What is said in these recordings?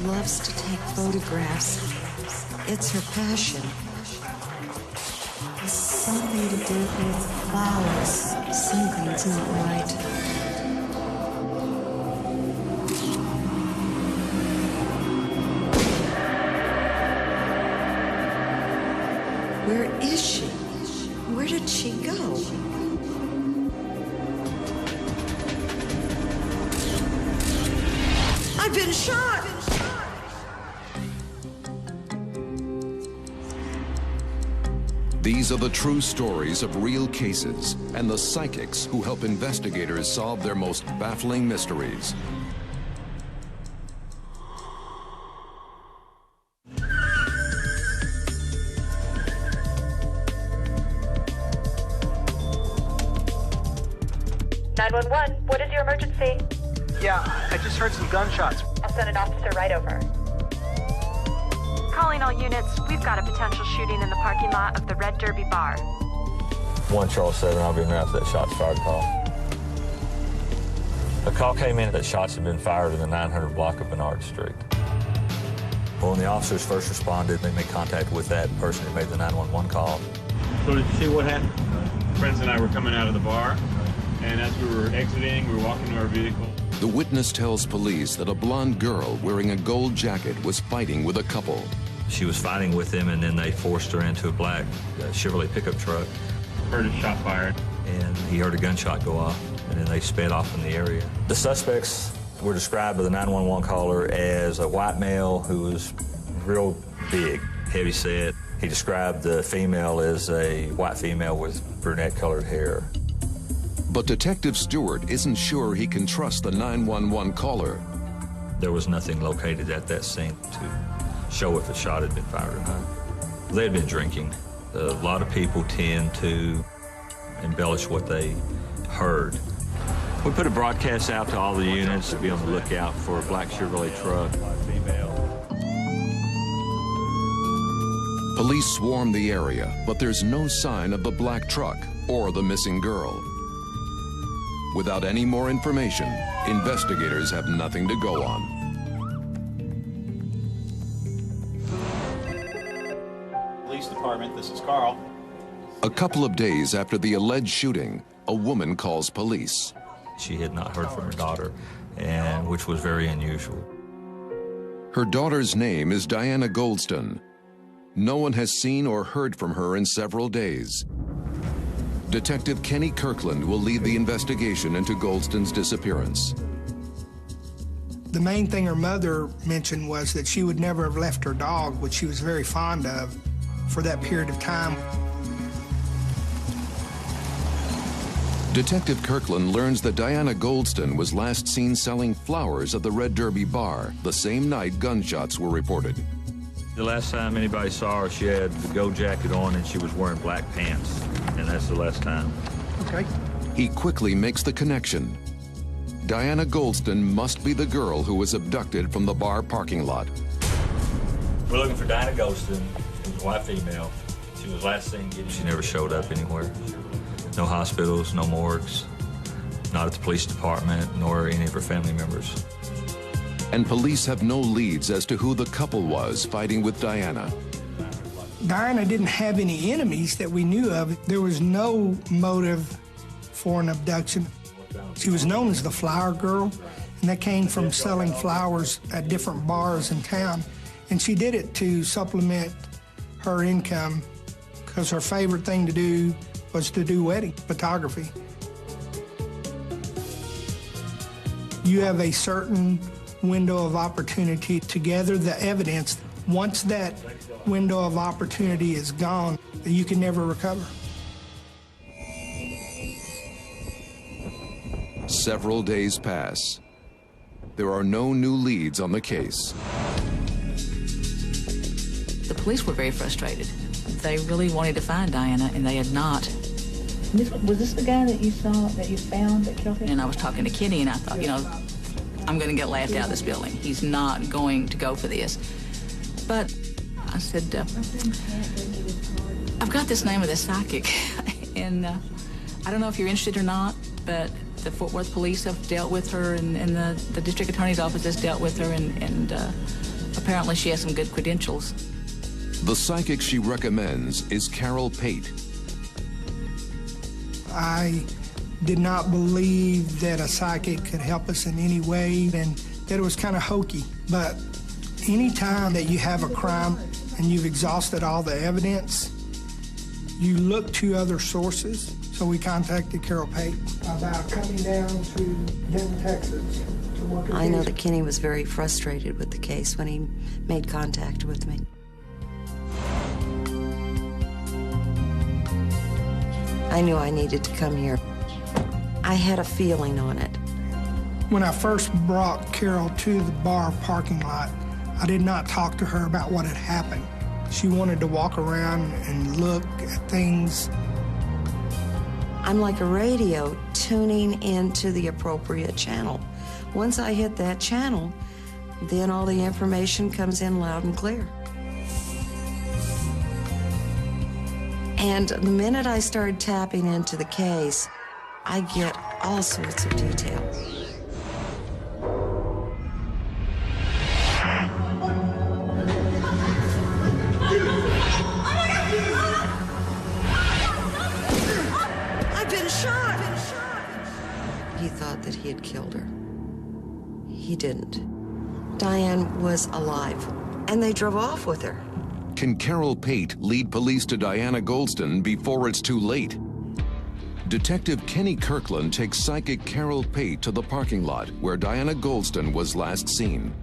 loves to take photographs. It's her passion. It's something to do with flowers. Something's not right. Where is she? Where did she go? I've been shot! These are the true stories of real cases and the psychics who help investigators solve their most baffling mysteries. What is your emergency? Yeah, I just heard some gunshots. I'll send an officer right over. Calling all units, we've got a potential shooting in the parking lot of the Red Derby Bar. 1 Charles 7, I'll be in there after that shots fired call. A call came in that shots had been fired in the 900 block of Bernard Street. Well, when the officers first responded, they made contact with that person who made the 911 call. So did you see what happened? Friends and I were coming out of the bar, and as we were exiting, we were walking to our vehicle. The witness tells police that a blonde girl wearing a gold jacket was fighting with a couple. She was fighting with him, and then they forced her into a black Chevrolet pickup truck. Heard a shot fired. And he heard a gunshot go off, and then they sped off from the area. The suspects were described by the 911 caller as a white male who was real big, heavy set. He described the female as a white female with brunette-colored hair. But Detective Stewart isn't sure he can trust the 911 caller. There was nothing located at that scene to show if a shot had been fired or not. They had been drinking. A lot of people tend to embellish what they heard. We put a broadcast out to all the units to be on the lookout for a black Chevrolet truck. Police swarm the area, but there's no sign of the black truck or the missing girl. Without any more information, investigators have nothing to go on. Police department, this is Carl. A couple of days after the alleged shooting, a woman calls police. She had not heard from her daughter, and which was very unusual. Her daughter's name is Diana Goldston. No one has seen or heard from her in several days. Detective Kenny Kirkland will lead the investigation into Goldston's disappearance. The main thing her mother mentioned was that she would never have left her dog, which she was very fond of, for that period of time. Detective Kirkland learns that Diana Goldston was last seen selling flowers at the Red Derby Bar the same night gunshots were reported. The last time anybody saw her, she had the gold jacket on and she was wearing black pants, and that's the last time. Okay. He quickly makes the connection. Diana Goldston must be the girl who was abducted from the bar parking lot. We're looking for Diana Goldston, who was a white female. She was last seen getting... She never showed up anywhere. No hospitals, no morgues, not at the police department, nor any of her family members. And police have no leads as to who the couple was fighting with Diana. Diana didn't have any enemies that we knew of. There was no motive for an abduction. She was known as the Flower Girl, and that came from selling flowers at different bars in town. And she did it to supplement her income because her favorite thing to do was to do wedding photography. You have a certain window of opportunity to gather the evidence. Once that window of opportunity is gone, you can never recover. Several days pass. There are no new leads on the case. The police were very frustrated. They really wanted to find Diana, and they had not. Was this the guy that you saw, that you found that killed him? And I was talking to Kenny, and I thought, you know, I'm going to get laughed out of this building. He's not going to go for this. But I said, I've got this name of this psychic, and I don't know if you're interested or not, but the Fort Worth police have dealt with her, and the district attorney's office has dealt with her, and Apparently she has some good credentials. The psychic she recommends is Carol Pate. I did not believe that a psychic could help us in any way, and that it was kind of hokey. But anytime that you have a crime and you've exhausted all the evidence, you look to other sources. So we contacted Carol Pate about coming down to Denton, Texas to work at I know that Kenny was very frustrated with the case when he made contact with me. I knew I needed to come here. I had a feeling on it. When I first brought Carol to the bar parking lot, I did not talk to her about what had happened. She wanted to walk around and look at things. I'm like a radio tuning into the appropriate channel. Once I hit that channel, then all the information comes in loud and clear. And the minute I started tapping into the case, I get all sorts of detail. I've been shot! He thought that he had killed her. He didn't. Diane was alive, and they drove off with her. Can Carol Pate lead police to Diana Goldston before it's too late? Detective Kenny Kirkland takes psychic Carol Pate to the parking lot where Diana Goldston was last seen.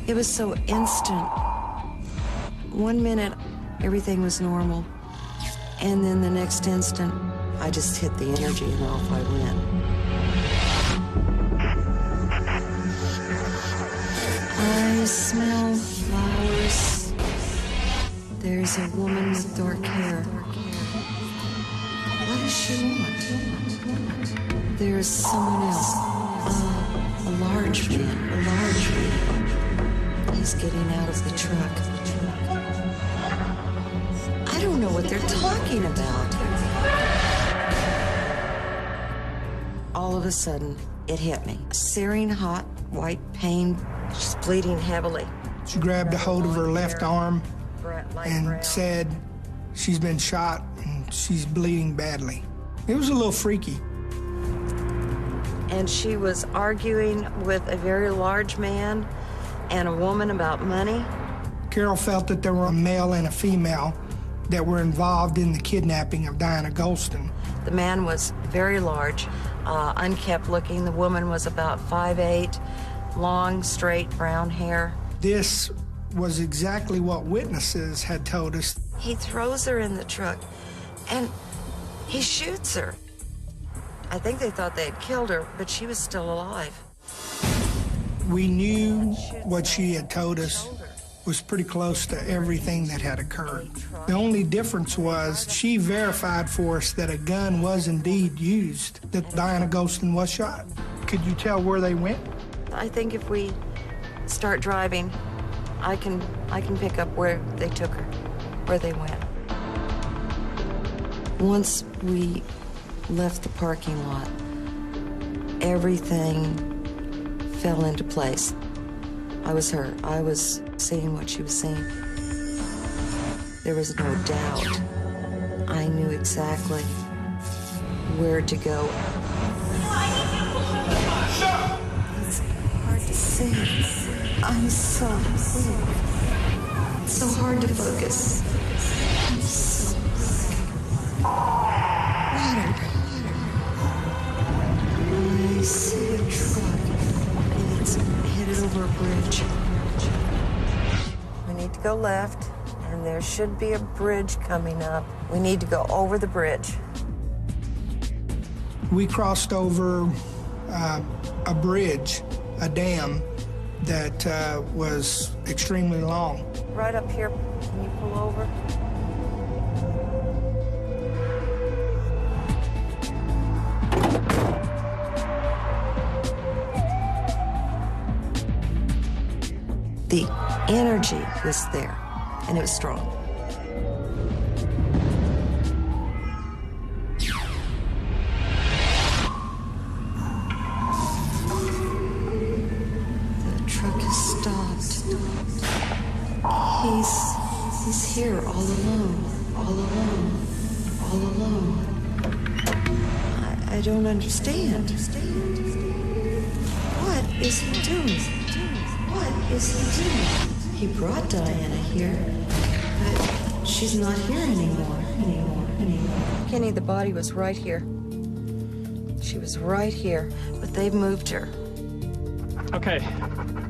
It was so instant. 1 minute, everything was normal. And then the next instant, I just hit the energy and off I went. I smell flowers. There's a woman with dark hair. What does she want? There's someone else. A large man. He's getting out of the truck. I don't know what they're talking about. All of a sudden, it hit me. Searing hot, white pain. She's bleeding heavily. She grabbed a hold of her left arm and said she's been shot and she's bleeding badly. It was a little freaky. And she was arguing with a very large man and a woman about money. Carol felt that there were a male and a female that were involved in the kidnapping of Diana Goldston. The man was very large, unkempt looking. The woman was about 5'8", long, straight, brown hair. This was exactly what witnesses had told us. He throws her in the truck, and he shoots her. I think they thought they had killed her, but she was still alive. We knew what she had told us was pretty close to everything that had occurred. The only difference was she verified for us that a gun was indeed used, that Diana Goldston was shot. Could you tell where they went? I think if we start driving, I can pick up where they took her, where they went. Once we left the parking lot, everything fell into place. I was her. I was seeing what she was seeing. There was no doubt. I knew exactly where to go. It's hard to see. I'm so weak. It's so hard to focus. I'm so weak. Water. I see a truck, and it's headed over a bridge. We need to go left, and there should be a bridge coming up. We need to go over the bridge. We crossed over a bridge, a dam, that was extremely long. Right up here, can you pull over? The energy was there, and it was strong. The truck is here all alone, all alone, all alone. I don't understand. What is he doing? What is he doing? He brought Diana here, but she's not here anymore. Kenny, the body was right here. She was right here, but they've moved her. Okay.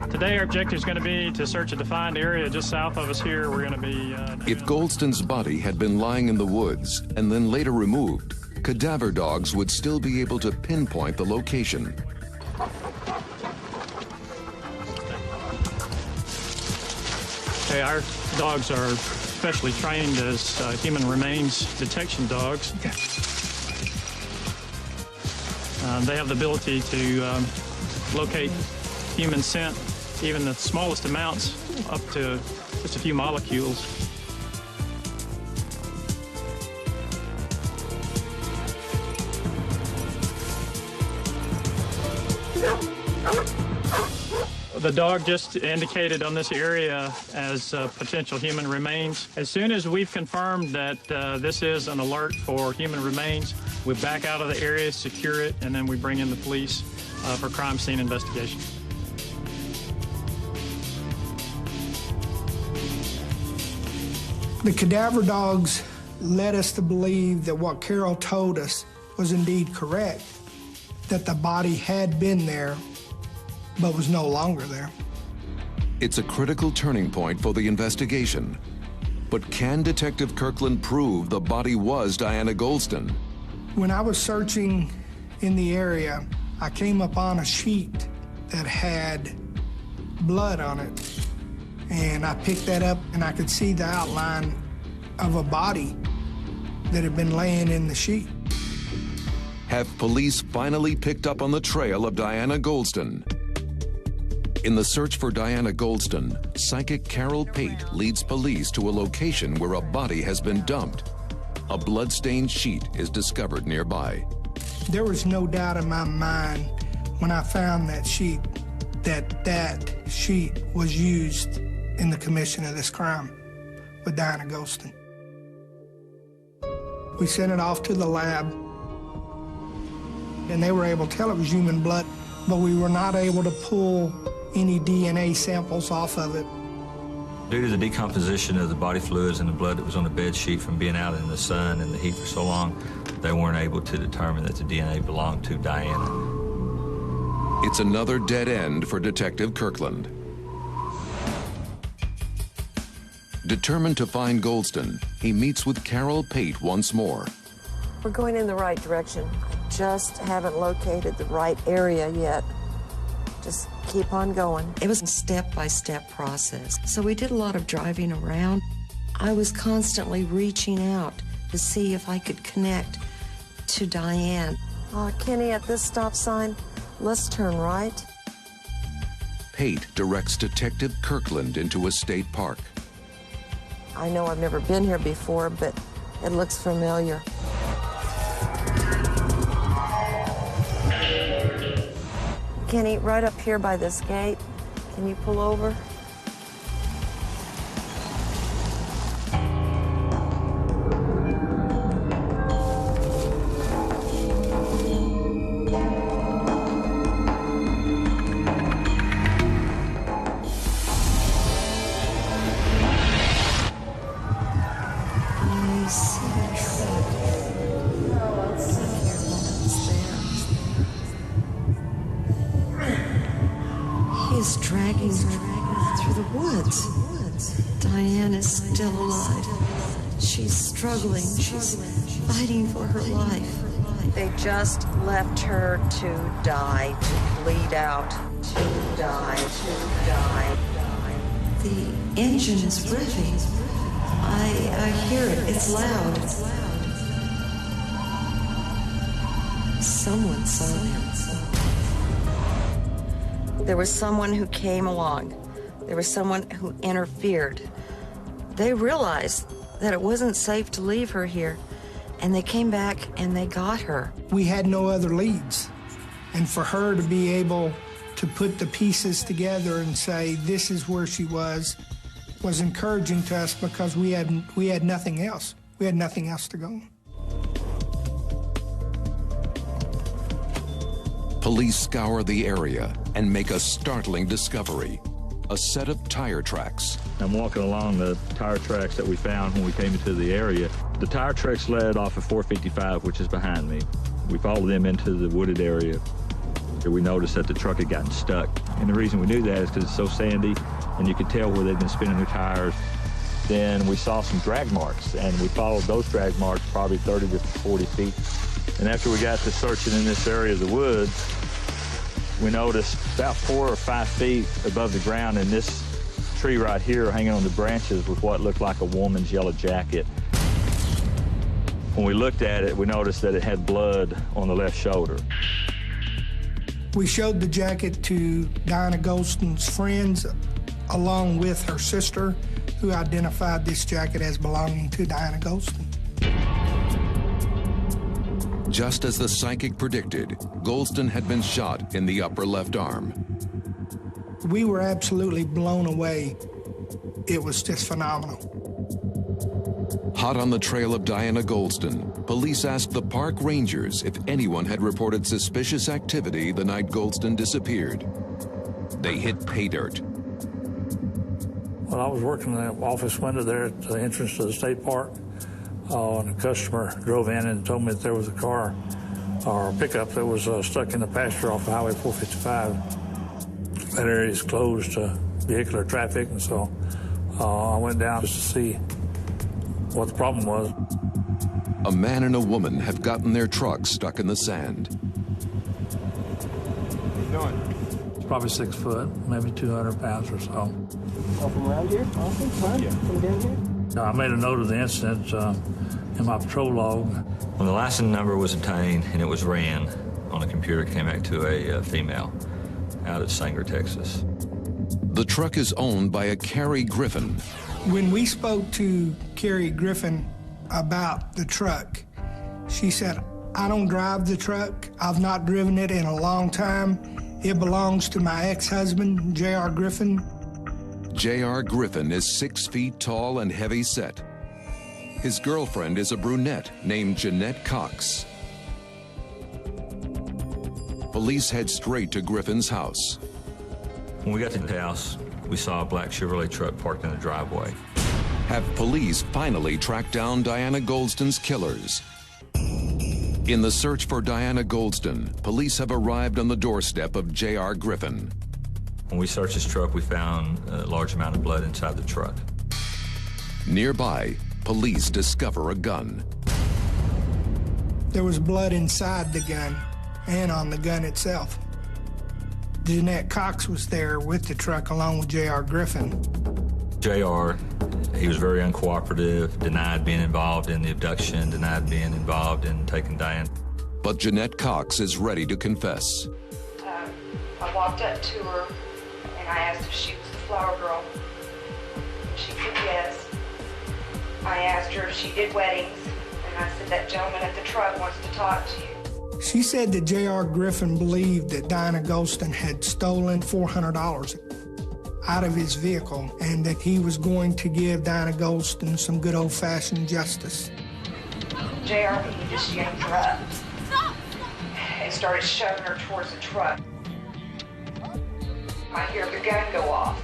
Today our objective is going to be to search a defined area just south of us here. We're going to be... If Goldston's body had been lying in the woods and then later removed, cadaver dogs would still be able to pinpoint the location. Okay, our dogs are specially trained as human remains detection dogs. They have the ability to locate human scent, even the smallest amounts, up to just a few molecules. The dog just indicated on this area as potential human remains. As soon as we've confirmed that this is an alert for human remains, we back out of the area, secure it, and then we bring in the police for crime scene investigation. The cadaver dogs led us to believe that what Carol told us was indeed correct, that the body had been there, but was no longer there. It's a critical turning point for the investigation. But can Detective Kirkland prove the body was Diana Goldston? When I was searching in the area, I came upon a sheet that had blood on it. And I picked that up and I could see the outline of a body that had been laying in the sheet. Have police finally picked up on the trail of Diana Goldston? In the search for Diana Goldston, psychic Carol Pate leads police to a location where a body has been dumped. A blood-stained sheet is discovered nearby. There was no doubt in my mind when I found that sheet that sheet was used in the commission of this crime with Diana Goldston. We sent it off to the lab, and they were able to tell it was human blood, but we were not able to pull any DNA samples off of it. Due to the decomposition of the body fluids and the blood that was on the bed sheet from being out in the sun and the heat for so long, they weren't able to determine that the DNA belonged to Diana. It's another dead end for Detective Kirkland. Determined to find Goldston, he meets with Carol Pate once more. We're going in the right direction. I just haven't located the right area yet. Just keep on going. It was a step-by-step process. So we did a lot of driving around. I was constantly reaching out to see if I could connect to Diane. Kenny, at this stop sign, let's turn right. Pate directs Detective Kirkland into a state park. I know I've never been here before, but it looks familiar. Kenny, right up here by this gate, can you pull over? He's dragging her through the woods. Diane is still alive. She's struggling. She's fighting for her life. They just left her to die, to bleed out, to die, to die. The engine is revving. I hear it. It's loud. Someone saw him. There was someone who came along. There was someone who interfered. They realized that it wasn't safe to leave her here, and they came back and they got her. We had no other leads. And for her to be able to put the pieces together and say, this is where she was, was encouraging to us because we had nothing else. We had nothing else to go on. Police scour the area and make a startling discovery: a set of tire tracks. I'm walking along the tire tracks that we found when we came into the area. The tire tracks led off of 455, which is behind me. We followed them into the wooded area. We noticed that the truck had gotten stuck. And the reason we knew that is because it's so sandy, and you could tell where they'd been spinning their tires. Then we saw some drag marks, and we followed those drag marks probably 30 to 40 feet. And after we got to searching in this area of the woods, we noticed about 4 or 5 feet above the ground in this tree right here, hanging on the branches, was what looked like a woman's yellow jacket. When we looked at it, we noticed that it had blood on the left shoulder. We showed the jacket to Diana Goldston's friends, along with her sister, who identified this jacket as belonging to Diana Goldston. Just as the psychic predicted, Goldston had been shot in the upper left arm. We were absolutely blown away. It was just phenomenal. Hot on the trail of Diana Goldston, police asked the park rangers if anyone had reported suspicious activity the night Goldston disappeared. They hit pay dirt. Well, I was working in the office window there at the entrance to the state park, and a customer drove in and told me that there was a car or a pickup that was stuck in the pasture off of Highway 455. That area is closed to vehicular traffic, and so I went down just to see what the problem was. A man and a woman have gotten their truck stuck in the sand. What are you doing? It's probably 6 foot, maybe 200 pounds or so. Oh, from around here? Awesome, fun. Yeah. From down here? I made a note of the incident in my patrol log. When the license number was obtained and it was ran on a computer, it came back to a female out at Sanger, Texas. The truck is owned by a Carrie Griffin. When we spoke to Carrie Griffin about the truck, she said, "I don't drive the truck. I've not driven it in a long time. It belongs to my ex-husband, J.R. Griffin." J.R. Griffin is 6 feet tall and heavy set. His girlfriend is a brunette named Jeanette Cox. Police head straight to Griffin's house. When we got to the house, we saw a black Chevrolet truck parked in the driveway. Have police finally tracked down Diana Goldston's killers? In the search for Diana Goldston, police have arrived on the doorstep of J.R. Griffin. When we searched his truck, we found a large amount of blood inside the truck. Nearby, police discover a gun. There was blood inside the gun and on the gun itself. Jeanette Cox was there with the truck along with J.R. Griffin. J.R., he was very uncooperative, denied being involved in the abduction, denied being involved in taking Diane. But Jeanette Cox is ready to confess. I walked up to her and I asked if she was the flower girl. She said yes. I asked her if she did weddings, and I said, "That gentleman at the truck wants to talk to you." She said that J.R. Griffin believed that Diana Goldston had stolen $400 out of his vehicle and that he was going to give Diana Goldston some good old-fashioned justice. J.R. he just yanked her up and started shoving her towards the truck. I hear the gun go off.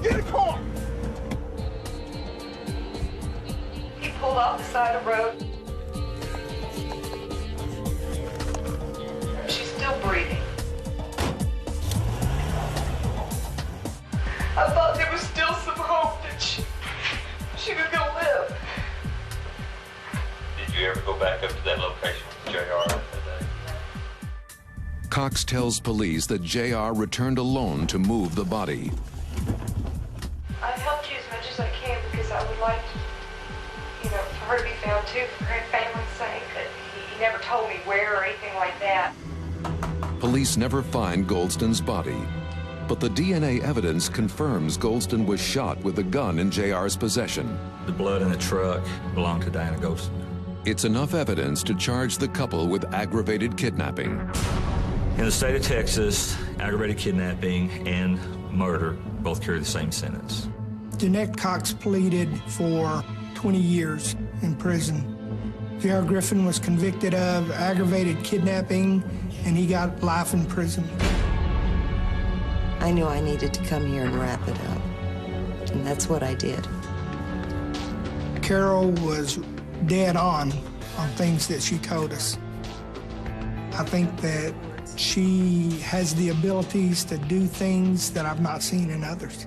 Get in the car! He pulled off the side of the road. She's still breathing. I thought there was still some hope that she was gonna live. Did you ever go back up to that location with J.R. that day? Cox tells police that J.R. returned alone to move the body. I've helped you as much as I can because I would like, for her to be found too, for her family's sake, but he never told me where or anything like that. Police never find Goldston's body, but the DNA evidence confirms Goldston was shot with a gun in J.R.'s possession. The blood in the truck belonged to Diana Goldston. It's enough evidence to charge the couple with aggravated kidnapping. In the state of Texas, aggravated kidnapping and murder both carry the same sentence. Jeanette Cox pleaded for 20 years in prison. J.R. Griffin was convicted of aggravated kidnapping, and he got life in prison. I knew I needed to come here and wrap it up, and that's what I did. Carol was dead on things that she told us. I think that she has the abilities to do things that I've not seen in others.